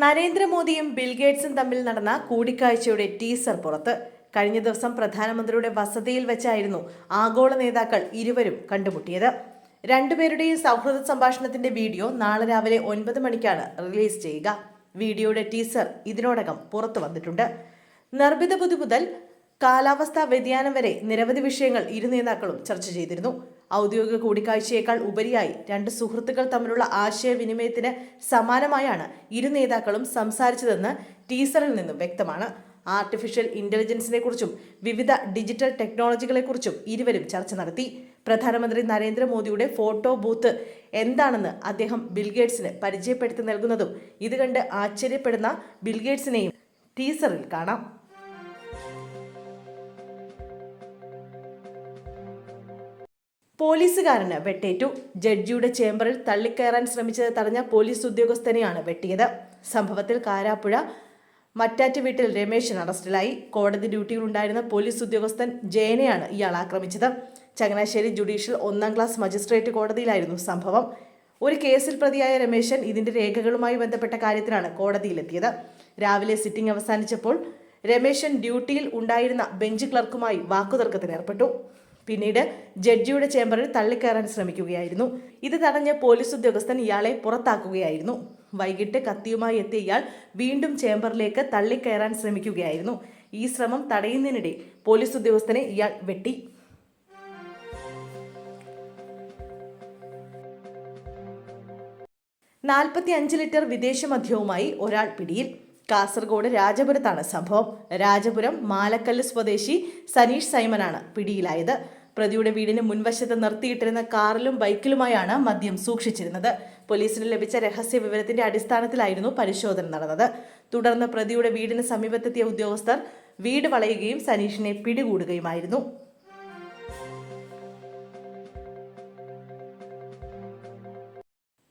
നരേന്ദ്രമോദിയും ബിൽഗേറ്റ്സും തമ്മിൽ നടന്ന കൂടിക്കാഴ്ചയുടെ ടീസർ പുറത്ത്. കഴിഞ്ഞ ദിവസം പ്രധാനമന്ത്രിയുടെ വസതിയിൽ വെച്ചായിരുന്നു ആഗോള നേതാക്കൾ ഇരുവരും കണ്ടുമുട്ടിയത്. രണ്ടുപേരുടെയും സൗഹൃദ സംഭാഷണത്തിന്റെ വീഡിയോ നാളെ രാവിലെ 9 മണിക്കാണ് റിലീസ് ചെയ്യുക. വീഡിയോയുടെ ടീസർ ഇതിനോടകം പുറത്തു വന്നിട്ടുണ്ട്. നിർമ്മിത ബുദ്ധി മുതൽ കാലാവസ്ഥാ വ്യതിയാനം വരെ നിരവധി വിഷയങ്ങൾ ഇരു നേതാക്കളും ചർച്ച ചെയ്തിരുന്നു. ഔദ്യോഗിക കൂടിക്കാഴ്ചയേക്കാൾ ഉപരിയായി രണ്ട് സുഹൃത്തുക്കൾ തമ്മിലുള്ള ആശയവിനിമയത്തിന് സമാനമായാണ് ഇരു നേതാക്കളും സംസാരിച്ചതെന്ന് ടീസറിൽ നിന്നും വ്യക്തമാണ്. ആർട്ടിഫിഷ്യൽ ഇന്റലിജൻസിനെ കുറിച്ചും വിവിധ ഡിജിറ്റൽ ടെക്നോളജികളെക്കുറിച്ചും ഇരുവരും ചർച്ച നടത്തി. പ്രധാനമന്ത്രി നരേന്ദ്രമോദിയുടെ ഫോട്ടോ ബൂത്ത് എന്താണെന്ന് അദ്ദേഹം ബിൽഗേറ്റ്സിന് പരിചയപ്പെടുത്തി നൽകുന്നതും ഇത് കണ്ട് ആശ്ചര്യപ്പെടുന്ന ബിൽഗേറ്റ്സിനെയും ടീസറിൽ കാണാം. പോലീസുകാരന് വെട്ടേറ്റു. ജഡ്ജിയുടെ ചേംബറിൽ തള്ളിക്കയറാൻ ശ്രമിച്ചത് തടഞ്ഞ പോലീസ് ഉദ്യോഗസ്ഥനെയാണ് വെട്ടിയത്. സംഭവത്തിൽ കാരാപ്പുഴ മറ്റാറ്റ് വീട്ടിൽ രമേശൻ അറസ്റ്റിലായി. കോടതി ഡ്യൂട്ടിയിലുണ്ടായിരുന്ന പോലീസ് ഉദ്യോഗസ്ഥൻ ജയനെയാണ് ഇയാൾ ആക്രമിച്ചത്. ചങ്ങനാശ്ശേരി ജുഡീഷ്യൽ 1ാം ക്ലാസ് മജിസ്ട്രേറ്റ് കോടതിയിലായിരുന്നു സംഭവം. ഒരു കേസിൽ പ്രതിയായ രമേശൻ ഇതിന്റെ രേഖകളുമായി ബന്ധപ്പെട്ട കാര്യത്തിലാണ് കോടതിയിലെത്തിയത്. രാവിലെ സിറ്റിംഗ് അവസാനിച്ചപ്പോൾ രമേശൻ ഡ്യൂട്ടിയിൽ ഉണ്ടായിരുന്ന ബെഞ്ച് ക്ലർക്കുമായി വാക്കുതർക്കത്തിലേർപ്പെട്ടു. പിന്നീട് ജഡ്ജിയുടെ ചേംബറിൽ തള്ളിക്കയറാൻ ശ്രമിക്കുകയായിരുന്നു. ഇത് തടഞ്ഞ പോലീസ് ഉദ്യോഗസ്ഥൻ ഇയാളെ പുറത്താക്കുകയായിരുന്നു. വൈകിട്ട് കത്തിയുമായി എത്തിയ ഇയാൾ വീണ്ടും ചേംബറിലേക്ക് തള്ളിക്കയറാൻ ശ്രമിക്കുകയായിരുന്നു. ഈ ശ്രമം തടയുന്നതിനിടെ പോലീസ് ഉദ്യോഗസ്ഥനെ ഇയാൾ വെട്ടി. $45 ലിറ്റർ വിദേശ മദ്യവുമായി ഒരാൾ പിടിയിൽ. കാസർഗോഡ് രാജപുരത്താണ് സംഭവം. രാജപുരം മാലക്കല്ല് സ്വദേശി സനീഷ് സൈമനാണ് പിടിയിലായത്. പ്രതിയുടെ വീടിന് മുൻവശത്ത് നിർത്തിയിട്ടിരുന്ന കാറിലും ബൈക്കിലുമായാണ് മദ്യം സൂക്ഷിച്ചിരുന്നത്. പോലീസിന് ലഭിച്ച രഹസ്യ വിവരത്തിന്റെ അടിസ്ഥാനത്തിലായിരുന്നു പരിശോധന നടന്നത്. തുടർന്ന് പ്രതിയുടെ വീടിന് സമീപത്തെത്തിയ ഉദ്യോഗസ്ഥർ വീട് വളയുകയും സനീഷിനെ പിടികൂടുകയുമായിരുന്നു.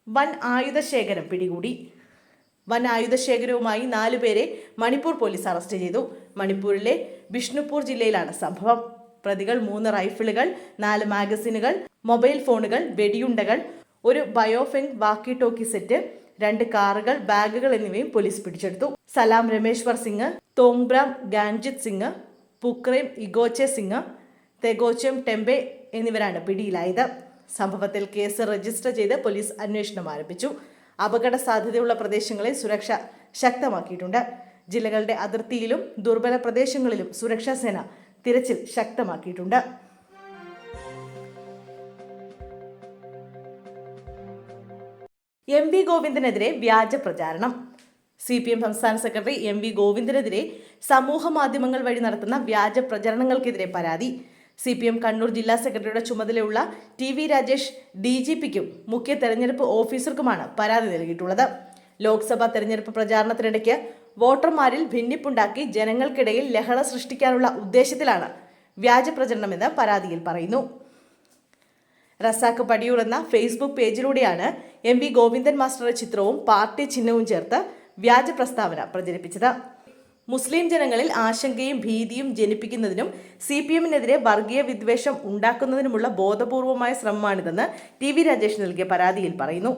വൻ ആയുധശേഖരം പിടികൂടി. വൻ ആയുധശേഖരവുമായി 4 പേരെ മണിപ്പൂർ പോലീസ് അറസ്റ്റ് ചെയ്തു. മണിപ്പൂരിലെ ബിഷ്ണുപൂർ ജില്ലയിലാണ് സംഭവം. പ്രതികൾ 3 റൈഫിളുകൾ, 4 മാഗസിനുകൾ, മൊബൈൽ ഫോണുകൾ, വെടിയുണ്ടകൾ, ഒരു ബയോഫെങ് വാക്കി ടോക്കി സെറ്റ്, 2 കാറുകൾ, ബാഗുകൾ എന്നിവയും പോലീസ് പിടിച്ചെടുത്തു. സലാം രമേശ്വർ സിംഗ്, തോങ്ബ്രാം ഗാൻജിത് സിംഗ്, പുക്രേം ഇഗോച്ചെ സിംഗ്, തെഗോച്ചം ടെംബെ എന്നിവരാണ് പിടിയിലായത്. സംഭവത്തിൽ കേസ് രജിസ്റ്റർ ചെയ്ത് പോലീസ് അന്വേഷണം ആരംഭിച്ചു. അപകട സാധ്യതയുള്ള പ്രദേശങ്ങളിൽ സുരക്ഷ ശക്തമാക്കിയിട്ടുണ്ട്. ജില്ലകളുടെ അതിർത്തിയിലും ദുർബല പ്രദേശങ്ങളിലും സുരക്ഷാ സേന തിരച്ചിൽ ശക്തമാക്കിയിട്ടുണ്ട്. എം വി ഗോവിന്ദനെതിരെ വ്യാജ പ്രചാരണം. CPM സംസ്ഥാന സെക്രട്ടറി എം വി ഗോവിന്ദനെതിരെ സമൂഹ മാധ്യമങ്ങൾ വഴി നടത്തുന്ന വ്യാജ പ്രചരണങ്ങൾക്കെതിരെ പരാതി. CPM കണ്ണൂർ ജില്ലാ സെക്രട്ടറിയുടെ ചുമതലയുള്ള TV രാജേഷ് DGPക്കും മുഖ്യ തെരഞ്ഞെടുപ്പ് ഓഫീസർക്കുമാണ് പരാതി നൽകിയിട്ടുള്ളത്. ലോക്സഭാ തെരഞ്ഞെടുപ്പ് പ്രചാരണത്തിനിടയ്ക്ക് വോട്ടർമാരിൽ ഭിന്നിപ്പുണ്ടാക്കി ജനങ്ങൾക്കിടയിൽ ലഹള സൃഷ്ടിക്കാനുള്ള ഉദ്ദേശത്തിലാണ് വ്യാജ പ്രചരണമെന്ന് പരാതിയിൽ പറയുന്നു. റസാഖ് പടിയൂർ എന്ന ഫേസ്ബുക്ക് പേജിലൂടെയാണ് എം വി ഗോവിന്ദൻ മാസ്റ്ററുടെ ചിത്രവും പാർട്ടി ചിഹ്നവും ചേർത്ത് വ്യാജ പ്രസ്താവന പ്രചരിപ്പിച്ചത്. മുസ്ലിം ജനങ്ങളിൽ ആശങ്കയും ഭീതിയും ജനിപ്പിക്കുന്നതിനും CPMനെതിരെ വർഗീയ വിദ്വേഷം ഉണ്ടാക്കുന്നതിനുമുള്ള ബോധപൂർവമായ ശ്രമമാണിതെന്ന് TV രാജേഷ് നൽകിയ പരാതിയിൽ പറയുന്നു.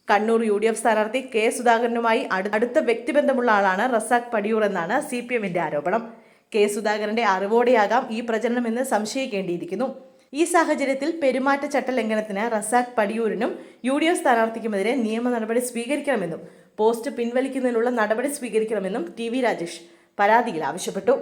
കണ്ണൂർ UDF സ്ഥാനാർത്ഥി K സുധാകരനുമായി അടുത്ത വ്യക്തിബന്ധമുള്ള ആളാണ് റസാഖ് പടിയൂർ എന്നാണ് CPMന്റെ ആരോപണം. K സുധാകരന്റെ അറിവോടെയാകാം ഈ പ്രചരണമെന്ന് സംശയിക്കേണ്ടിയിരിക്കുന്നു. ഈ സാഹചര്യത്തിൽ പെരുമാറ്റച്ചട്ട ലംഘനത്തിന് റസാഖ് പടിയൂരിനും UDF സ്ഥാനാർത്ഥിക്കുമെതിരെ നിയമ നടപടി സ്വീകരിക്കണമെന്നും പോസ്റ്റ് പിൻവലിക്കുന്നതിനുള്ള നടപടി സ്വീകരിക്കണമെന്നും TV രാജേഷ് പരാതിയിൽ ആവശ്യപ്പെട്ടു.